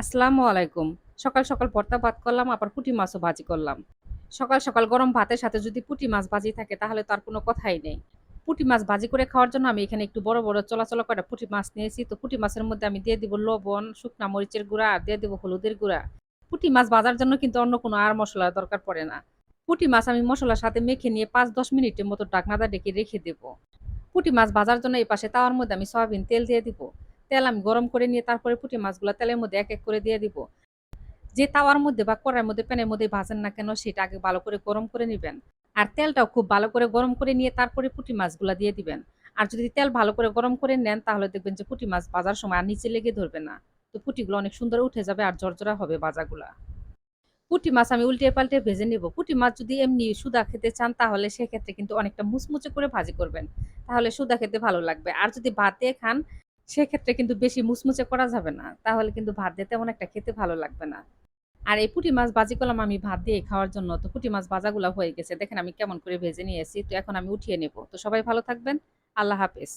আসসালামু আলাইকুম। সকাল, সকাল ভর্তা ভাত করলাম, আবার পুঁটি মাছও ভাজি করলাম। সকাল, সকাল গরম ভাতের সাথে যদি পুঁটি মাছ ভাজি থাকে তাহলে তো আর কোনো কথাই নেই। পুঁটি মাছ ভাজি করে খাওয়ার জন্য আমি এখানে একটু বড়, বড় চলা করা পুঁটি মাছ নিয়েছি। তো পুঁটি মাছের মধ্যে আমি দিয়ে দিব লবণ, শুকনা মরিচের গুঁড়া আর দিয়ে দিব হলুদের গুঁড়া। পুঁটি মাছ ভাজার জন্য কিন্তু অন্য কোনো আর মসলার দরকার পড়ে না। পুঁটি মাছ আমি মসলার সাথে মেখে নিয়ে ৫-১০ মিনিটের মতো ঢাকনাটা ঢেকে রেখে দেব। পুঁটি মাছ ভাজার জন্য এই পাশে তাওয়ার মধ্যে আমি সয়াবিন তেল দিয়ে দিব। তেল আমি গরম করে নিয়ে তারপরে পুঁটি মাছগুলা তেলের মধ্যে এক, এক করে দিয়ে দিব। যে তাওয়ার মধ্যে বা কড়াইয়ের মধ্যে প্যানের মধ্যে ভাজেন না কেন সেটা আগে ভালো করে গরম করে নিবেন। আর তেলটাও খুব ভালো করে গরম করে নিয়ে তারপরে পুঁটি মাছগুলা দিয়ে দিবেন। আর যদি তেল ভালো করে গরম করে নেন তাহলে দেখবেন যে পুঁটি মাছ ভাজার সময় আর নিচে লেগে ধরবে না। তো পুঁটিগুলো অনেক সুন্দর উঠে যাবে আর ঝরঝরা হবে ভাজাগুলা। পুঁটি মাছ আমি উল্টে পাল্টে ভেজে নেব। পুঁটি মাছ যদি এমনি সুদা খেতে চান তাহলে সেক্ষেত্রে কিন্তু অনেকটা মুচমুচে করে ভাজি করবেন। তাহলে সুদা খেতে ভালো লাগবে। আর যদি ভাত দিয়ে খান সেক্ষেত্রে কিন্তু বেশি মুচমুচে করা যাবে না। তাহলে কিন্তু ভাত দিয়ে তেমন একটা খেতে ভালো লাগবে না। আর এই পুঁটি মাছ ভাজি করলাম আমি ভাত দিয়ে খাওয়ার জন্য। তো পুঁটি মাছ ভাজাগুলা হয়ে গেছে। দেখেন আমি কেমন করে ভেজে নিয়েছি। তো এখন আমি উঠিয়ে নেব। তো সবাই ভালো থাকবেন। আল্লাহ হাফেজ।